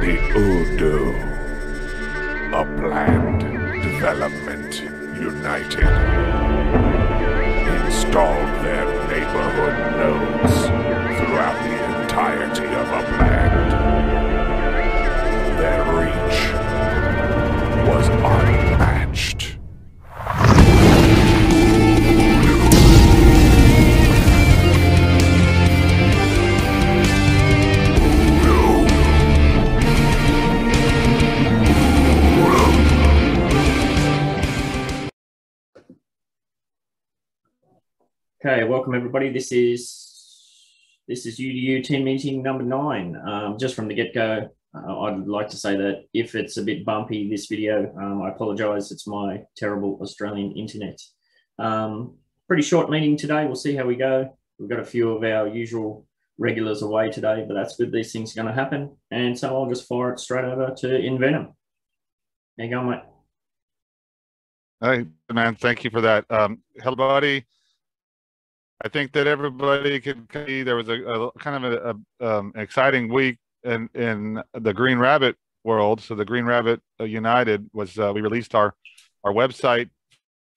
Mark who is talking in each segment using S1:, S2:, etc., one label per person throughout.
S1: The UDU Upland Development United installed their neighborhood nodes throughout the entirety of Upland. Their reach was unmatched.
S2: Okay, welcome everybody. This is UDU team meeting number 9. Just from the get-go, I'd like to say that if it's a bit bumpy, this video, I apologise. It's my terrible Australian internet. Pretty short meeting today. We'll see how we go. We've got a few of our usual regulars away today, but that's good. These things are going to happen. And so I'll just fire it straight over to Invenom. There you go, mate.
S3: Hey, man, thank you for that. Hello, buddy. I think that everybody could see there was a kind of an exciting week in the Green Rabbit world. So the Green Rabbit United was we released our website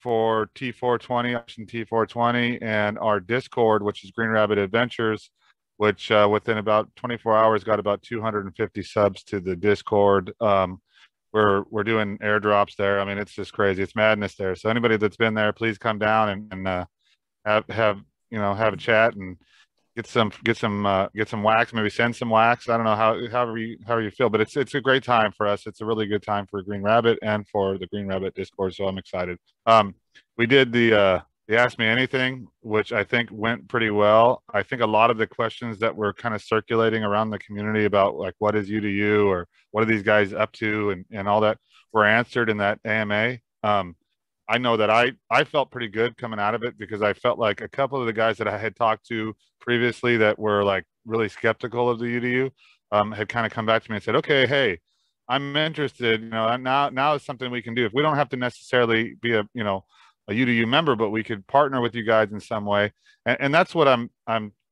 S3: for T420, Option T420, and our Discord, which is Green Rabbit Adventures, which within about 24 hours got about 250 subs to the Discord. We're doing airdrops there. I mean, it's just crazy. It's madness there. So anybody that's been there, please come down and have a chat and get some wax, maybe send some wax. I don't know however you feel, but it's a great time for us. It's a really good time for Green Rabbit and for the Green Rabbit Discord. So I'm excited. We did the Ask Me Anything, which I think went pretty well. I think a lot of the questions that were kind of circulating around the community about like what is UDU or what are these guys up to and all that were answered in that AMA. I know that I felt pretty good coming out of it because I felt like a couple of the guys that I had talked to previously that were like really skeptical of the UDU had kind of come back to me and said, okay, hey, I'm interested, now is something we can do. If we don't have to necessarily be a UDU member, but we could partner with you guys in some way. And that's what I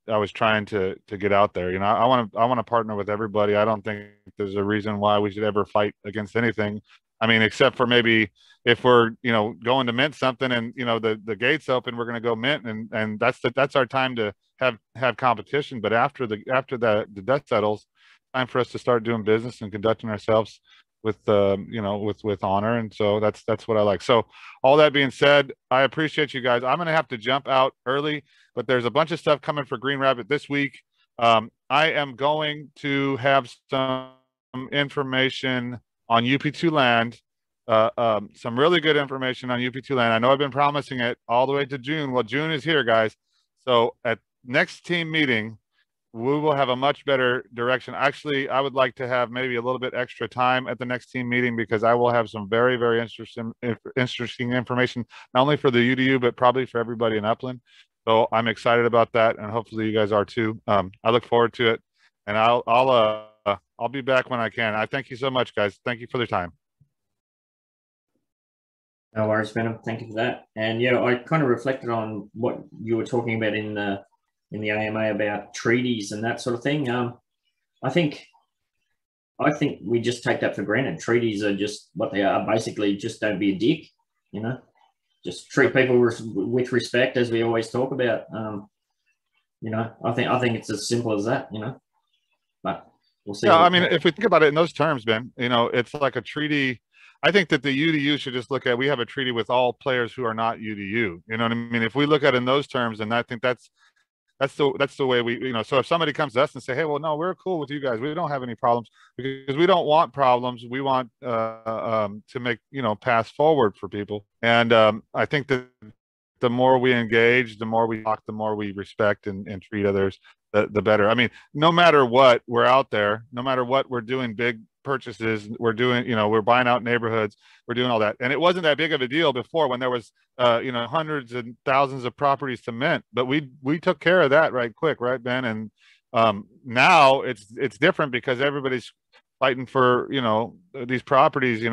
S3: was trying to get out there. I want to partner with everybody. I don't think there's a reason why we should ever fight against anything. I mean, except for maybe if we're, going to mint something and, the gates open, we're going to go mint and that's our time to have competition. But after the dust settles, time for us to start doing business and conducting ourselves with, with honor. And so that's what I like. So all that being said, I appreciate you guys. I'm going to have to jump out early, but there's a bunch of stuff coming for Green Rabbit this week. I am going to have some information on UP2 land, some really good information on UP2 land. I know I've been promising it all the way to June. Well, June is here, guys. So at next team meeting, we will have a much better direction. Actually, I would like to have maybe a little bit extra time at the next team meeting because I will have some very, very interesting information, not only for the UDU, but probably for everybody in Upland. So I'm excited about that, and hopefully you guys are too. I look forward to it, and I'll be back when I can. I thank you so much, guys. Thank you for the time.
S2: No worries, Venom. Thank you for that. And yeah, I kind of reflected on what you were talking about in the AMA about treaties and that sort of thing. I think we just take that for granted. Treaties are just what they are. Basically, just don't be a dick. Just treat people with respect, as we always talk about. I think it's as simple as that. But we'll see.
S3: Yeah, I mean, if we think about it in those terms, Ben, it's like a treaty. I think that the UDU should just look at, we have a treaty with all players who are not UDU. You know what I mean? If we look at it in those terms, and I think that's the way we, so if somebody comes to us and say, hey, well, no, we're cool with you guys. We don't have any problems because we don't want problems. We want to make, paths forward for people. And I think that the more we engage, the more we talk, the more we respect and treat others, the better. I mean, no matter what, we're out there, no matter what, we're doing big purchases, we're doing, we're buying out neighborhoods, we're doing all that. And it wasn't that big of a deal before when there was, hundreds and thousands of properties to mint, but we took care of that right quick, right, Ben? And now it's different because everybody's fighting for, these properties,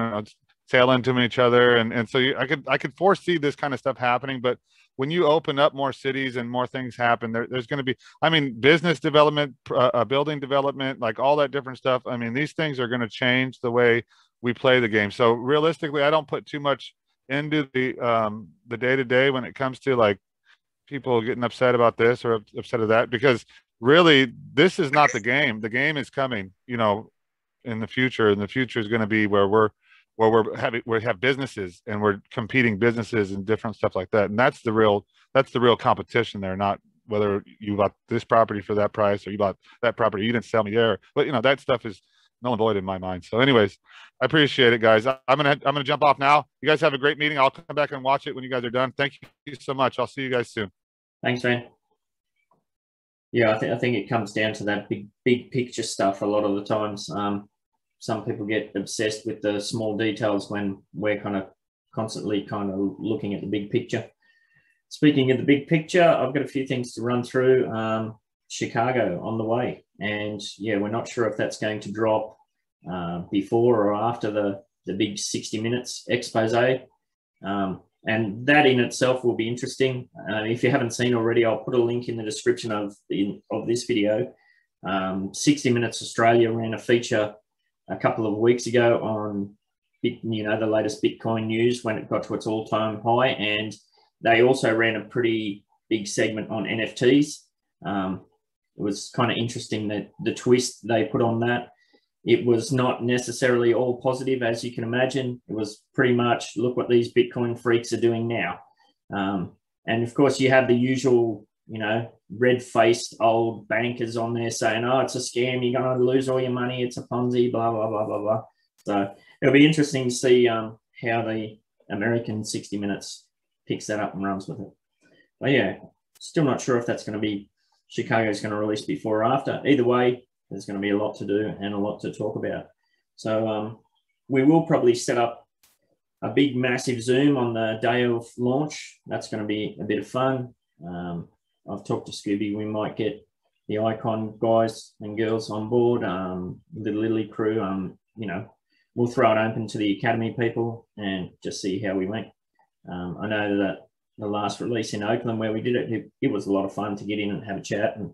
S3: sailing to each other. And so I could foresee this kind of stuff happening, but when you open up more cities and more things happen, there's going to be, I mean, business development, building development, like all that different stuff. I mean, these things are going to change the way we play the game. So realistically, I don't put too much into the day-to-day when it comes to like people getting upset about this or upset at that, because really this is not the game. The game is coming, you know, in the future, and the future is going to be where we have businesses and we're competing businesses and different stuff like that. And that's the real competition there, not whether you bought this property for that price or you bought that property, you didn't sell me there. But you know, that stuff is null and void in my mind. So anyways, I appreciate it, guys. I'm gonna jump off now. You guys have a great meeting. I'll come back and watch it when you guys are done. Thank you so much. I'll see you guys soon.
S2: Thanks, man. Yeah, I think it comes down to that big picture stuff a lot of the times. Some people get obsessed with the small details when we're constantly looking at the big picture. Speaking of the big picture, I've got a few things to run through. Chicago on the way, and yeah, we're not sure if that's going to drop before or after the big 60 minutes expose. And that in itself will be interesting. If you haven't seen already, I'll put a link in the description of this video. 60 Minutes Australia ran a feature a couple of weeks ago on, you know, the latest Bitcoin news when it got to its all-time high, and they also ran a pretty big segment on NFTs. It was kind of interesting that the twist they put on that. It was not necessarily all positive, as you can imagine. It was pretty much, look what these Bitcoin freaks are doing now. And of course, you have the usual, you know, red-faced old bankers on there saying, oh, it's a scam, you're going to lose all your money, it's a Ponzi, blah, blah, blah, blah, blah. So it'll be interesting to see how the American 60 Minutes picks that up and runs with it. But yeah, still not sure if that's going to be, Chicago's going to release before or after. Either way, there's going to be a lot to do and a lot to talk about. So we will probably set up a big, massive Zoom on the day of launch. That's going to be a bit of fun. I've talked to Scooby. We might get the Icon guys and girls on board, the Lily crew. You know, we'll throw it open to the Academy people and just see how we went. I know that the last release in Oakland where we did it, it was a lot of fun to get in and have a chat and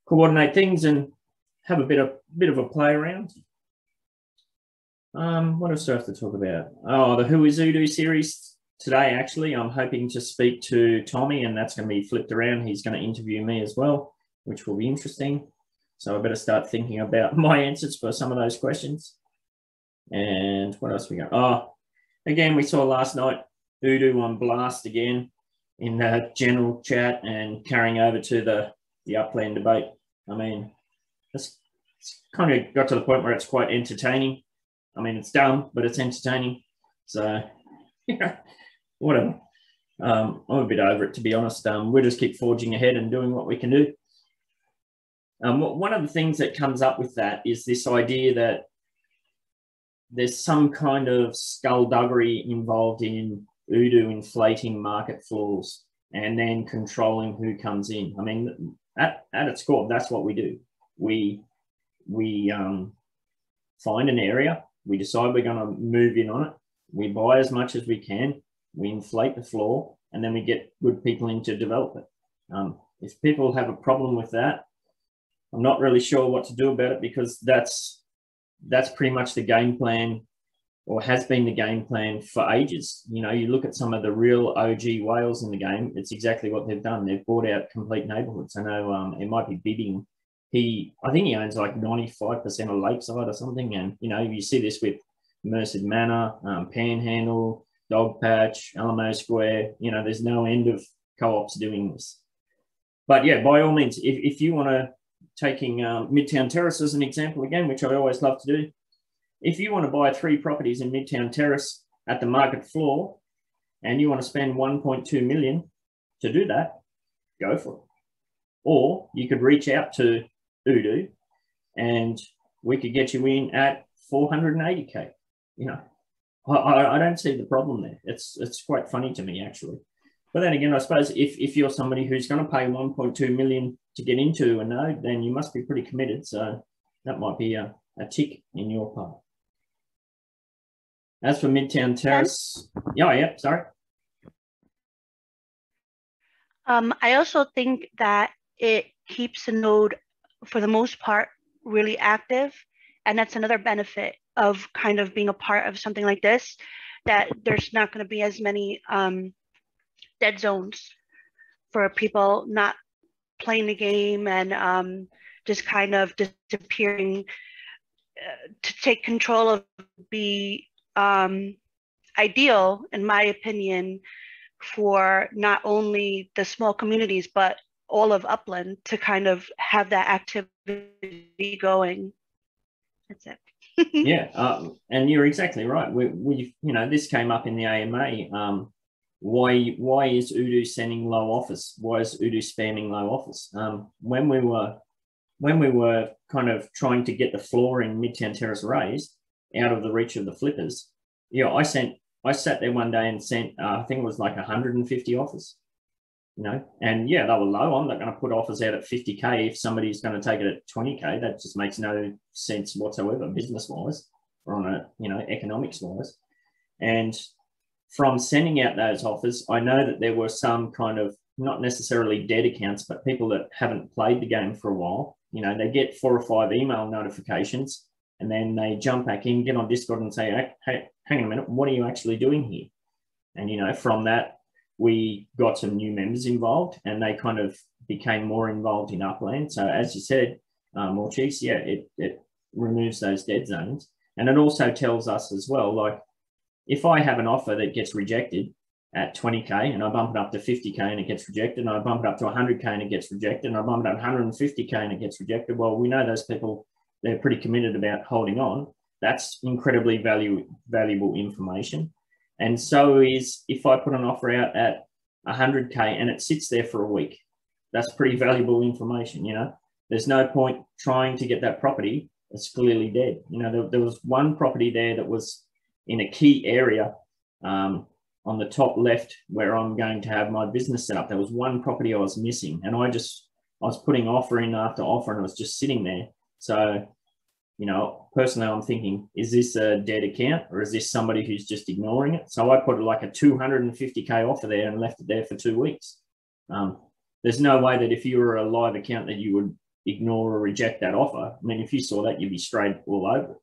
S2: coordinate things and have a bit of a play around. What else do I have to talk about? Oh, the Who is UDU series today, actually. I'm hoping to speak to Tommy, and that's going to be flipped around. He's going to interview me as well, which will be interesting. So I better start thinking about my answers for some of those questions. And what else we got? Oh, again, we saw last night UDU on blast again in the general chat and carrying over to the Upland debate. I mean, it's kind of got to the point where it's quite entertaining. I mean, it's dumb, but it's entertaining. So, yeah, whatever. I'm a bit over it, to be honest. We'll just keep forging ahead and doing what we can do. One of the things that comes up with that is this idea that there's some kind of skullduggery involved in UDU inflating market floors and then controlling who comes in. I mean, at its core, that's what we do. We find an area, we decide we're going to move in on it, we buy as much as we can, we inflate the floor, and then we get good people in to develop it. If people have a problem with that, I'm not really sure what to do about it, because that's pretty much the game plan, or has been the game plan for ages. You know, you look at some of the real OG whales in the game, it's exactly what they've done. They've bought out complete neighborhoods. I know it might be Bidding. I think he owns like 95% of Lakeside or something. And, you know, you see this with Merced Manor, Panhandle, Dogpatch, Alamo Square. You know, there's no end of co-ops doing this. But yeah, by all means, if you want to, taking Midtown Terrace as an example again, which I always love to do, if you want to buy 3 properties in Midtown Terrace at the market floor and you want to spend 1.2 million to do that, go for it. Or you could reach out to UDU and we could get you in at 480K. You know, I don't see the problem there. It's quite funny to me, actually. But then again, I suppose if you're somebody who's going to pay 1.2 million to get into a node, then you must be pretty committed. So that might be a tick in your part. As for Midtown Terrace, yeah, sorry.
S4: I also think that it keeps the node, for the most part, really active. And that's another benefit of kind of being a part of something like this, that there's not going to be as many dead zones for people not playing the game and just kind of disappearing. To take control of be ideal, in my opinion, for not only the small communities, but all of Upland to kind of have that activity going. That's it.
S2: Yeah, and you're exactly right. We you know, this came up in the AMA. Why is UDU sending low offers? Why is UDU spamming low offers? When we were kind of trying to get the floor in Midtown Terrace raised out of the reach of the flippers, yeah, I sat there one day and sent, I think it was like 150 offers, you know, and yeah, they were low. I'm not going to put offers out at 50K if somebody's going to take it at 20K. That just makes no sense whatsoever, business-wise or on a, you know, economics-wise. And from sending out those offers, I know that there were some kind of, not necessarily dead accounts, but people that haven't played the game for a while. You know, they get 4 or 5 email notifications and then they jump back in, get on Discord and say, hey, hang on a minute, what are you actually doing here? And, you know, from that, we got some new members involved and they kind of became more involved in Upland. So as you said, Morchese, yeah, it removes those dead zones. And it also tells us as well, like, if I have an offer that gets rejected at 20K and I bump it up to 50K and it gets rejected, and I bump it up to 100K and it gets rejected, and I bump it up to 150K and it gets rejected, well, we know those people, they're pretty committed about holding on. That's incredibly valuable information. And so is if I put an offer out at 100K and it sits there for a week, that's pretty valuable information, you know. There's no point trying to get that property that's clearly dead. You know, there was one property there that was in a key area, on the top left where I'm going to have my business set up. There was one property I was missing, and I was putting offer in after offer and it was just sitting there. So, you know, personally, I'm thinking, is this a dead account or is this somebody who's just ignoring it? So I put like a 250K offer there and left it there for 2 weeks. There's no way that if you were a live account that you would ignore or reject that offer. I mean, if you saw that, you'd be straight all over it.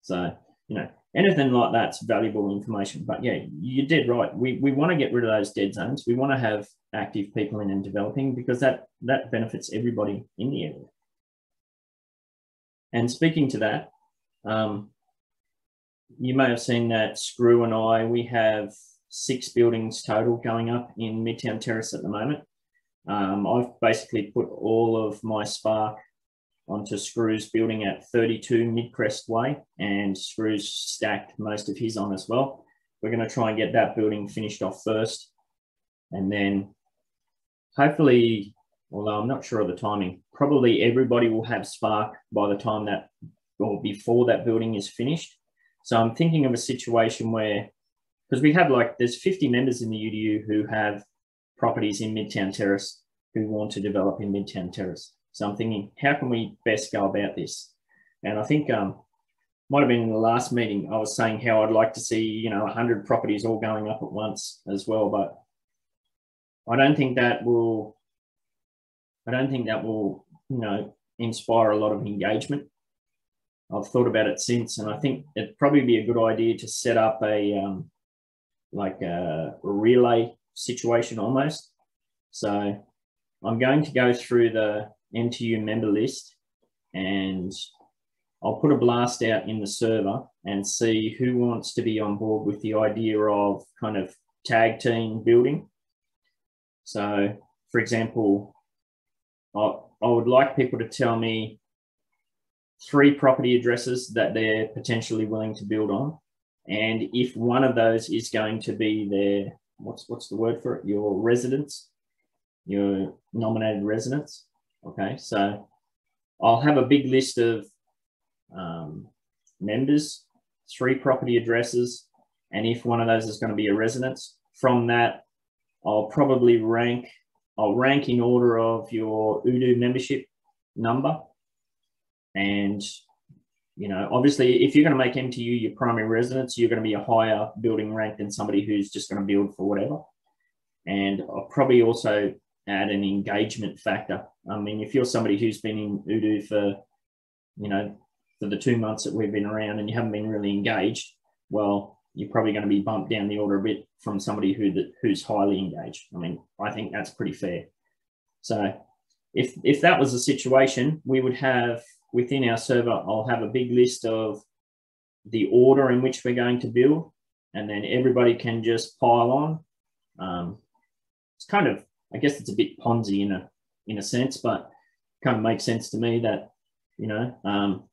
S2: So, you know, anything like that's valuable information. But yeah, you did right. We want to get rid of those dead zones. We want to have active people in and developing, because that benefits everybody in the area. And speaking to that, you may have seen that Screw and I, we have 6 buildings total going up in Midtown Terrace at the moment. I've basically put all of my Spark onto Screw's building at 32 Midcrest Way, and Screw's stacked most of his on as well. We're going to try and get that building finished off first, and then hopefully, although I'm not sure of the timing, probably everybody will have Spark by the time that, or before that building is finished. So I'm thinking of a situation where, because we have like, there's 50 members in the UDU who have properties in Midtown Terrace who want to develop in Midtown Terrace. So I'm thinking, how can we best go about this? And I think might have been in the last meeting, I was saying how I'd like to see, you know, 100 properties all going up at once as well. But I don't think that will, you know, inspire a lot of engagement. I've thought about it since, and I think it'd probably be a good idea to set up a like a relay situation almost. So I'm going to go through the MTU member list, and I'll put a blast out in the server and see who wants to be on board with the idea of kind of tag team building. So, for example, I would like people to tell me 3 property addresses that they're potentially willing to build on. And if one of those is going to be their, what's the word for it? Your residence, your nominated residence. Okay, so I'll have a big list of members, 3 property addresses, and if one of those is going to be a residence, from that, I'll probably rank in order of your UDU membership number. And, you know, obviously, if you're going to make MTU your primary residence, you're going to be a higher building rank than somebody who's just going to build for whatever. And I'll probably also add an engagement factor. I mean, if you're somebody who's been in UDU for, you know, for the 2 months that we've been around and you haven't been really engaged, well, you're probably going to be bumped down the order a bit from somebody who's highly engaged. I mean, I think that's pretty fair. So if that was the situation, we would have within our server, I'll have a big list of the order in which we're going to build, and then everybody can just pile on. It's kind of, I guess it's a bit Ponzi in a sense, but kind of makes sense to me that, you know,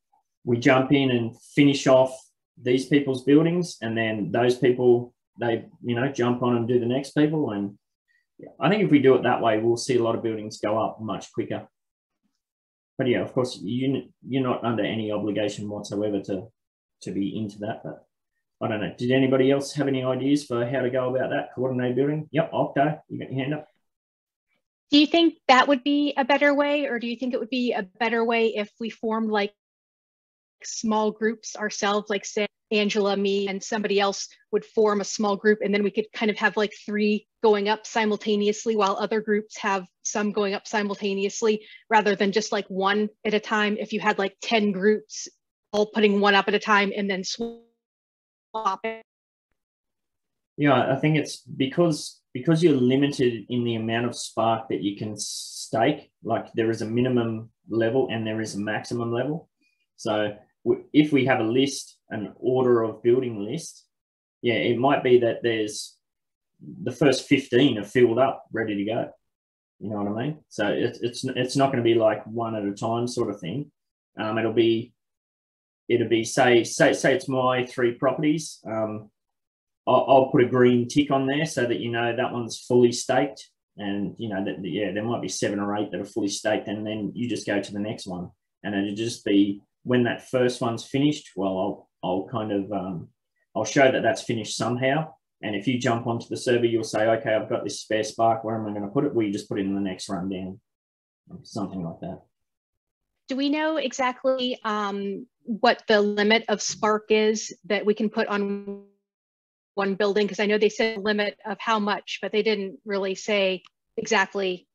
S2: we jump in and finish off these people's buildings, and then those people, they, you know, jump on and do the next people. And yeah, I think if we do it that way, we'll see a lot of buildings go up much quicker. But yeah, of course, you're not under any obligation whatsoever to be into that. But I don't know. Did anybody else have any ideas for how to go about that? Coordinated building? Yep, Octo, you got your hand up.
S5: Do you think that would be a better way, or do you think it would be a better way if we formed like small groups ourselves, like say Angela, me, and somebody else would form a small group, and then we could kind of have like 3 going up simultaneously while other groups have some going up simultaneously, rather than just like 1 at a time? If you had like 10 groups all putting 1 up at a time and then swap it.
S2: Yeah, I think it's because you're limited in the amount of spark that you can stake. Like there is a minimum level and there is a maximum level. So if we have a list, an order of building list, yeah, it might be that there's the first 15 are filled up, ready to go. You know what I mean? So it's not going to be like 1 at a time sort of thing. It'll be say it's my 3 properties. I'll put a green tick on there so that, you know, that one's fully staked, and, you know, that, yeah, there might be 7 or 8 that are fully staked, and then you just go to the next one, and it'll just be when that first one's finished. Well, I'll kind of I'll show that that's finished somehow, and if you jump onto the server, you'll say, okay, I've got this spare spark, where am I going to put it? Well, you just put it in the next run down, something like that.
S5: Do we know exactly what the limit of spark is that we can put on one building? Because I know they said a limit of how much, but they didn't really say exactly.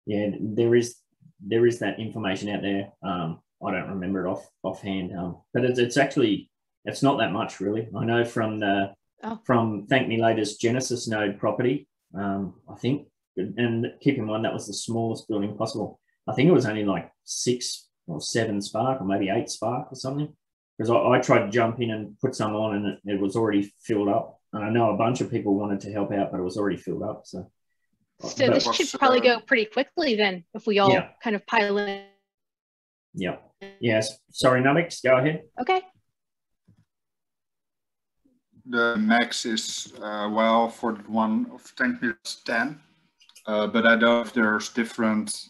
S2: Yeah, there is that information out there. I don't remember it offhand, but it's not that much really. I know from Thank Me Later's Genesis node property, I think, and keep in mind that was the smallest building possible. I think it was only like 6 or 7 spark, or maybe 8 spark or something. Because I tried to jump in and put some on, and it was already filled up. And I know a bunch of people wanted to help out, but it was already filled up. So
S5: this should probably go pretty quickly then, if we all kind of pile in.
S2: Yeah. Yes. Sorry, Nubix, go ahead.
S5: Okay.
S6: The max is, well, for the one of tank meters 10, but I don't know if there's different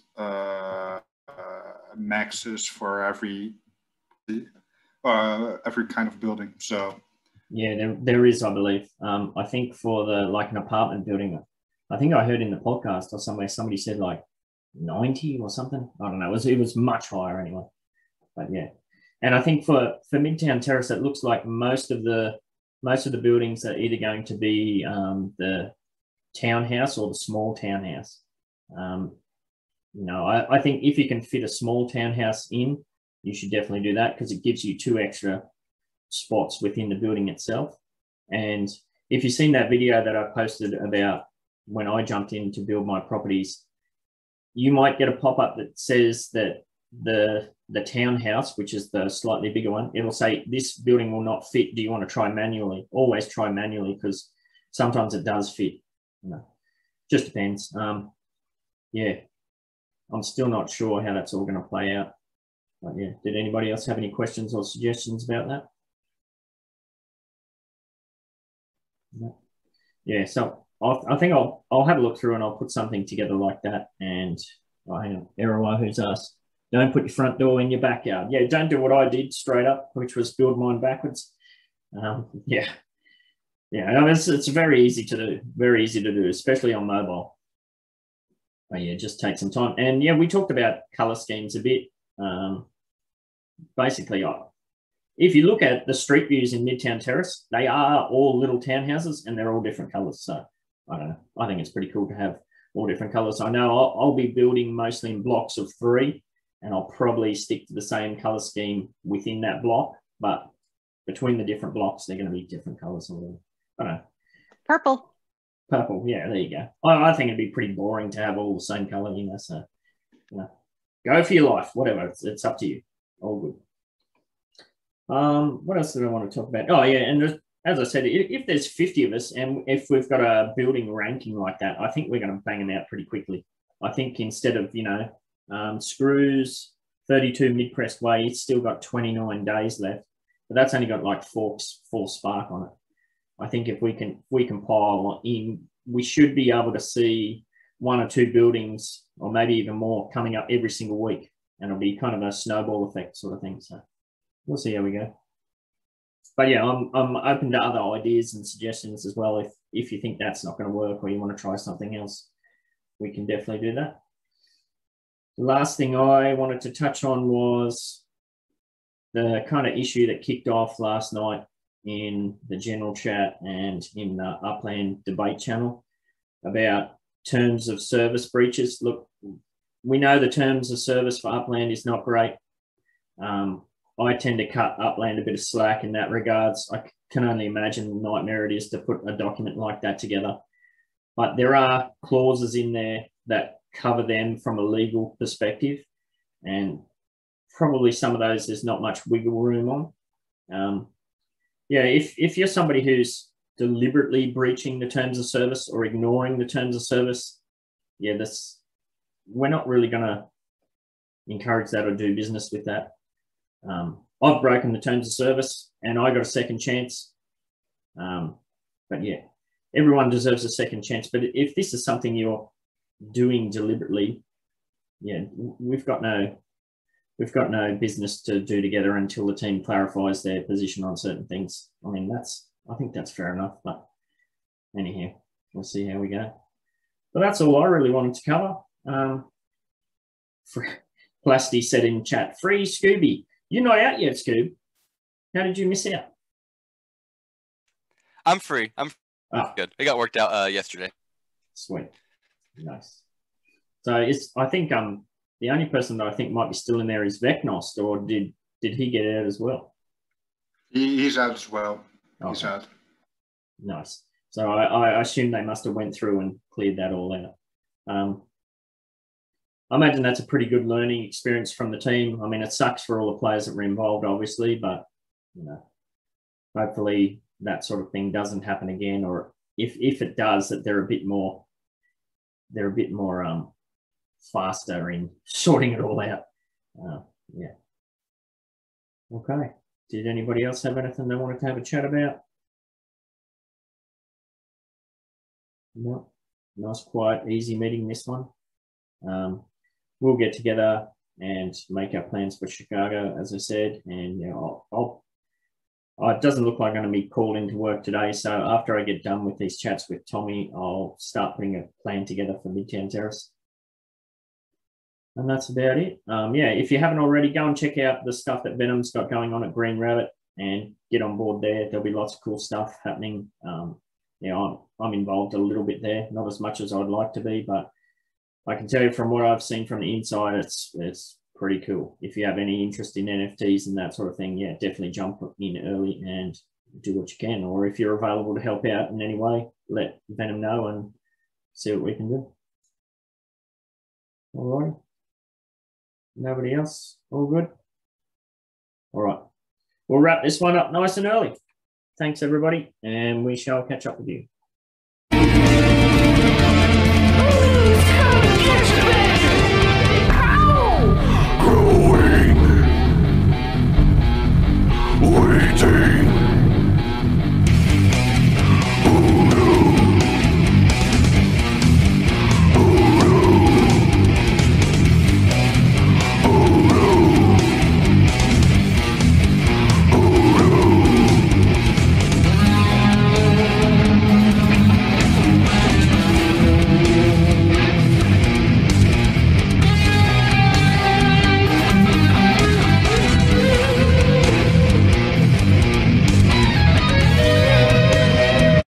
S6: maxes for every kind of building. So
S2: yeah, there is, I believe. I think for like an apartment building, I think I heard in the podcast or somewhere somebody said like 90 or something. I don't know. It was much higher anyway. But yeah, and I think for Midtown Terrace, it looks like most of the buildings are either going to be the townhouse or the small townhouse. You know, I think if you can fit a small townhouse in, you should definitely do that, because it gives you 2 extra spots within the building itself. And if you've seen that video that I posted about when I jumped in to build my properties, you might get a pop-up that says that the townhouse, which is the slightly bigger one, it'll say this building will not fit. Do you want to try manually? Always try manually, because sometimes it does fit. You know, just depends. Yeah, I'm still not sure how that's all going to play out. But yeah, did anybody else have any questions or suggestions about that? No. Yeah, so I think I'll have a look through and I'll put something together like that. And hang on, Erawa, who's asked, don't put your front door in your backyard. Yeah, don't do what I did straight up, which was build mine backwards. Yeah, it's very easy to do, especially on mobile. But yeah, just take some time. And yeah, we talked about color schemes a bit. Basically, if you look at the street views in Midtown Terrace, they are all little townhouses and they're all different colors. So I don't know. I think it's pretty cool to have all different colors. I know I'll be building mostly in blocks of 3, and I'll probably stick to the same color scheme within that block, but between the different blocks, they're going to be different colors. I don't know.
S5: Purple.
S2: Purple, yeah, there you go. I think it'd be pretty boring to have all the same color, you know, so, you know, go for your life, whatever, it's up to you. All good. What else did I want to talk about? Oh, yeah, and as I said, if there's 50 of us and if we've got a building ranking like that, I think we're going to bang them out pretty quickly. I think instead of, you know, Screws, 32 Mid-Crest Way, it's still got 29 days left, but that's only got like 4 spark on it. I think if we can pile in, we should be able to see 1 or 2 buildings, or maybe even more, coming up every single week, and it'll be kind of a snowball effect sort of thing. So we'll see how we go. But yeah, I'm open to other ideas and suggestions as well. If you think that's not going to work or you want to try something else, we can definitely do that. The last thing I wanted to touch on was the kind of issue that kicked off last night in the general chat and in the Upland debate channel about terms of service breaches. Look, we know the terms of service for Upland is not great. I tend to cut Upland a bit of slack in that regards. I can only imagine the nightmare it is to put a document like that together. But there are clauses in there that cover them from a legal perspective, and probably some of those there's not much wiggle room on. Yeah, if you're somebody who's deliberately breaching the terms of service or ignoring the terms of service, yeah, we're not really going to encourage that or do business with that. I've broken the terms of service and I got a second chance. But yeah, everyone deserves a second chance. But if this is something you're doing deliberately, yeah, we've got no business to do together until the team clarifies their position on certain things. I mean, I think that's fair enough. But anyhow, we'll see how we go. But that's all I really wanted to cover. Plasty said in chat, free Scooby. You're not out yet, Scoob. How did you miss out?
S7: I'm free. I'm good. It got worked out yesterday.
S2: Sweet. Nice. So I think the only person that I think might be still in there is Vecnost, or did he get out as well?
S6: He's out as well.
S2: Okay.
S6: He's out.
S2: Nice. So I assume they must have went through and cleared that all out. I imagine that's a pretty good learning experience from the team. I mean, it sucks for all the players that were involved, obviously, but you know, hopefully that sort of thing doesn't happen again, or if it does, that they're a bit more faster in sorting it all out. Yeah. Okay. Did anybody else have anything they wanted to have a chat about? No. Nice, quiet, easy meeting, this one. We'll get together and make our plans for Chicago, as I said, and you know, it doesn't look like I'm going to be called into work today, so after I get done with these chats with Tommy, I'll start putting a plan together for Midtown Terrace. And that's about it. Yeah, if you haven't already, go and check out the stuff that Venom's got going on at Green Rabbit and get on board there. There'll be lots of cool stuff happening. You know, I'm involved a little bit there, not as much as I'd like to be, but I can tell you from what I've seen from the inside, it's pretty cool. If you have any interest in NFTs and that sort of thing, yeah, definitely jump in early and do what you can. Or if you're available to help out in any way, let Venom know and see what we can do. All right. Nobody else? All good? All right. We'll wrap this one up nice and early. Thanks, everybody, and we shall catch up with you.